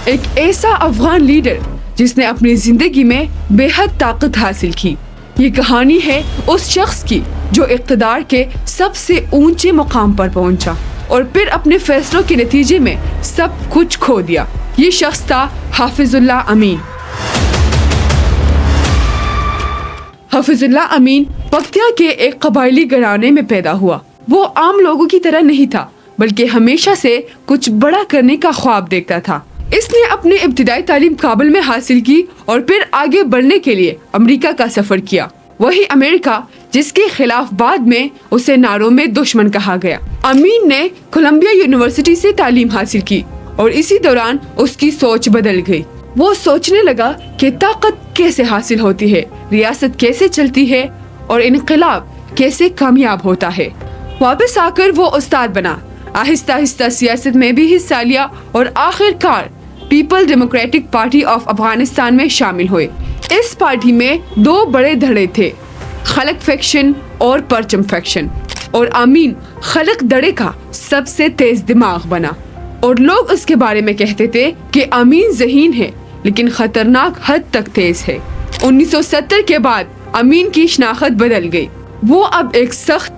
ایک ایسا افغان لیڈر جس نے اپنی زندگی میں بے حد طاقت حاصل کی۔ یہ کہانی ہے اس شخص کی جو اقتدار کے سب سے اونچے مقام پر پہنچا اور پھر اپنے فیصلوں کے نتیجے میں سب کچھ کھو دیا۔ یہ شخص تھا حافظ اللہ امین۔ حافظ اللہ امین پکتیا کے ایک قبائلی گھرانے میں پیدا ہوا۔ وہ عام لوگوں کی طرح نہیں تھا بلکہ ہمیشہ سے کچھ بڑا کرنے کا خواب دیکھتا تھا۔ اس نے اپنی ابتدائی تعلیم کابل میں حاصل کی اور پھر آگے بڑھنے کے لیے امریکہ کا سفر کیا، وہی امریکہ جس کے خلاف بعد میں اسے نعروں میں دشمن کہا گیا۔ امین نے کولمبیا یونیورسٹی سے تعلیم حاصل کی اور اسی دوران اس کی سوچ بدل گئی۔ وہ سوچنے لگا کہ طاقت کیسے حاصل ہوتی ہے، ریاست کیسے چلتی ہے اور انقلاب کیسے کامیاب ہوتا ہے۔ واپس آ کر وہ استاد بنا، آہستہ آہستہ سیاست میں بھی حصہ لیا اور آخر کار people democratic party of Afghanistan میں شامل ہوئے۔ اس پارٹی میں دو بڑے دھڑے تھے، خلق فیکشن اور پرچم فیکشن، اور امین خلق دھڑے کا سب سے تیز دماغ بنا اور لوگ اس کے بارے میں کہتے تھے کہ امین ذہین ہے لیکن خطرناک حد تک تیز ہے۔ 1970 کے بعد امین کی شناخت بدل گئی۔ وہ اب ایک سخت،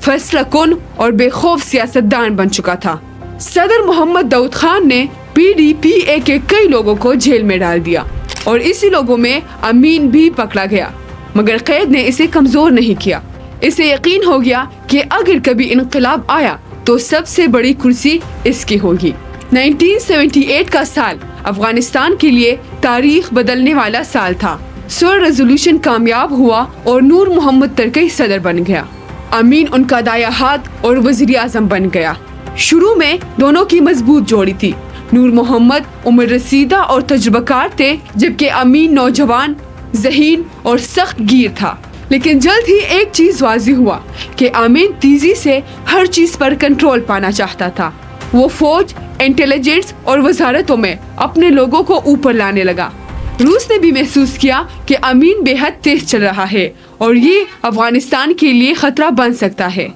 فیصلہ کن اور بے خوف سیاستدان بن چکا تھا۔ صدر محمد داؤد خان نے PDPA کے کئی لوگوں کو جیل میں ڈال دیا اور اسی لوگوں میں امین بھی پکڑا گیا، مگر قید نے اسے کمزور نہیں کیا۔ اسے یقین ہو گیا کہ اگر کبھی انقلاب آیا تو سب سے بڑی کرسی اس کی ہوگی۔ 1978 کا سال افغانستان کے لیے تاریخ بدلنے والا سال تھا۔ سول ریزولوشن کامیاب ہوا اور نور محمد ترکی صدر بن گیا۔ امین ان کا دایاں ہاتھ اور وزیر اعظم بن گیا۔ شروع میں دونوں کی مضبوط جوڑی تھی۔ نور محمد عمر رسیدہ اور تجربہ کار تھے جبکہ امین نوجوان، ذہین اور سخت گیر تھا۔ لیکن جلد ہی ایک چیز واضح ہوا کہ امین تیزی سے ہر چیز پر کنٹرول پانا چاہتا تھا۔ وہ فوج، انٹیلیجنس اور وزارتوں میں اپنے لوگوں کو اوپر لانے لگا۔ روس نے بھی محسوس کیا کہ امین بے حد تیز چل رہا ہے اور یہ افغانستان کے لیے خطرہ بن سکتا ہے۔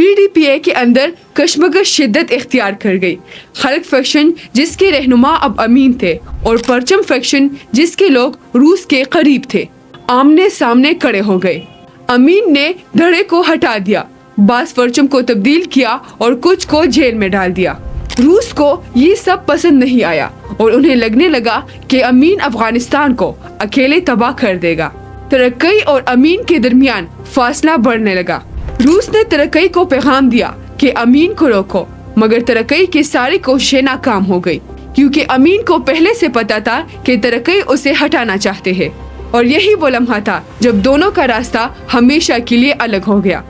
PDPA کے اندر کشمکش شدت اختیار کر گئی۔ خلق فیکشن جس کے رہنما اب امین تھے اور پرچم فیکشن جس کے لوگ روس کے قریب تھے آمنے سامنے کھڑے ہو گئے۔ امین نے دھڑے کو ہٹا دیا، بعض پرچم کو تبدیل کیا اور کچھ کو جیل میں ڈال دیا۔ روس کو یہ سب پسند نہیں آیا اور انہیں لگنے لگا کہ امین افغانستان کو اکیلے تباہ کر دے گا۔ ترکی اور امین کے درمیان فاصلہ بڑھنے لگا۔ روس نے ترکی کو پیغام دیا کہ امین کو روکو، مگر ترکی کی ساری کوششیں ناکام ہو گئی کیونکہ امین کو پہلے سے پتا تھا کہ ترکی اسے ہٹانا چاہتے ہیں، اور یہی وہ لمحہ تھا جب دونوں کا راستہ ہمیشہ کے لیے الگ ہو گیا۔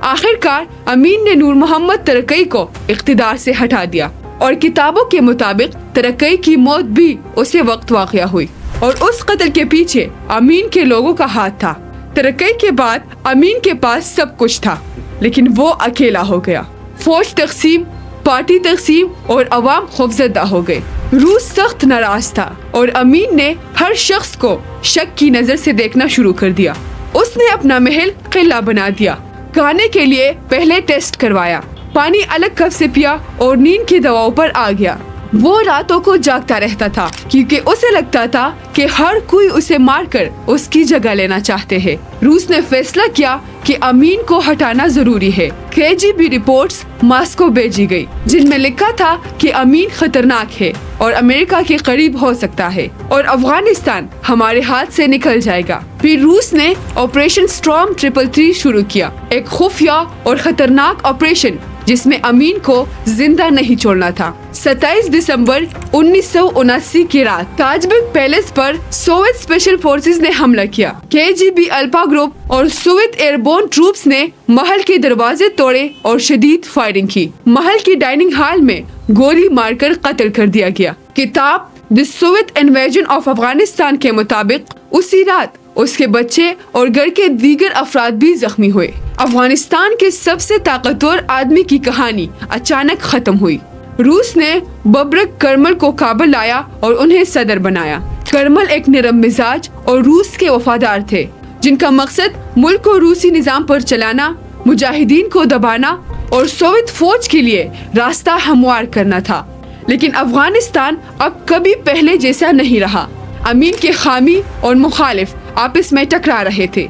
آخر کار امین نے نور محمد ترکی کو اقتدار سے ہٹا دیا اور کتابوں کے مطابق ترکی کی موت بھی اسی وقت واقع ہوئی اور اس قتل کے پیچھے امین کے لوگوں کا ہاتھ تھا۔ ترکی کے بعد امین کے پاس سب کچھ تھا لیکن وہ اکیلا ہو گیا۔ فوج تقسیم، پارٹی تقسیم اور عوام خوفزدہ ہو گئے۔ روس سخت ناراض تھا اور امین نے ہر شخص کو شک کی نظر سے دیکھنا شروع کر دیا۔ اس نے اپنا محل قلعہ بنا دیا، کھانے کے لیے پہلے ٹیسٹ کروایا، پانی الگ کپ سے پیا اور نیند کی دواؤں پر آ گیا۔ وہ راتوں کو جاگتا رہتا تھا کیونکہ اسے لگتا تھا کہ ہر کوئی اسے مار کر اس کی جگہ لینا چاہتے ہیں۔ روس نے فیصلہ کیا کہ امین کو ہٹانا ضروری ہے۔ KGB رپورٹس ماسکو بھیجی گئی جن میں لکھا تھا کہ امین خطرناک ہے اور امریکہ کے قریب ہو سکتا ہے اور افغانستان ہمارے ہاتھ سے نکل جائے گا۔ پھر روس نے آپریشن سٹارم 333 شروع کیا، ایک خفیہ اور خطرناک آپریشن جس میں امین کو زندہ نہیں چھوڑنا تھا۔ 27 دسمبر 1979 کی رات تاجبک پیلس پر سوویت اسپیشل فورسز نے حملہ کیا۔ KGB الفا گروپ اور سوویت ایئر بورن ٹروپس نے محل کے دروازے توڑے اور شدید فائرنگ کی۔ محل کی ڈائننگ ہال میں گولی مار کر قتل کر دیا گیا۔ کتاب the Soviet invasion of Afghanistan کے مطابق اسی رات اس کے بچے اور گھر کے دیگر افراد بھی زخمی ہوئے۔ افغانستان کے سب سے طاقتور آدمی کی کہانی اچانک ختم ہوئی۔ روس نے ببرک کرمل کو کابل لایا اور انہیں صدر بنایا۔ کرمل ایک نرم مزاج اور روس کے وفادار تھے جن کا مقصد ملک کو روسی نظام پر چلانا، مجاہدین کو دبانا اور سوویت فوج کے لیے راستہ ہموار کرنا تھا۔ لیکن افغانستان اب کبھی پہلے جیسا نہیں رہا۔ امین کے حامی اور مخالف آپس میں ٹکرا رہے تھے،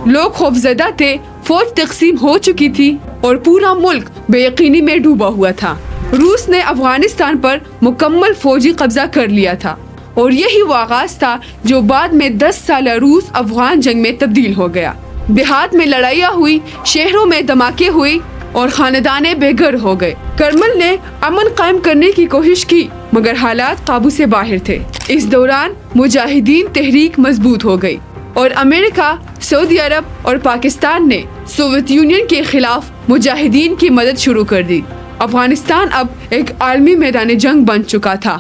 لوگ خوفزدہ تھے، فوج تقسیم ہو چکی تھی اور پورا ملک بے یقینی میں ڈوبا ہوا تھا۔ روس نے افغانستان پر مکمل فوجی قبضہ کر لیا تھا اور یہی وہ آغاز تھا جو بعد میں 10 سالہ روس افغان جنگ میں تبدیل ہو گیا۔ دیہات میں لڑائیاں ہوئی، شہروں میں دھماکے ہوئے اور خاندانیں بے گھر ہو گئے۔ کرمل نے امن قائم کرنے کی کوشش کی مگر حالات قابو سے باہر تھے۔ اس دوران مجاہدین تحریک مضبوط ہو گئی اور امریکہ، سعودی عرب اور پاکستان نے سوویت یونین کے خلاف مجاہدین کی مدد شروع کر دی۔ افغانستان اب ایک عالمی میدان جنگ بن چکا تھا۔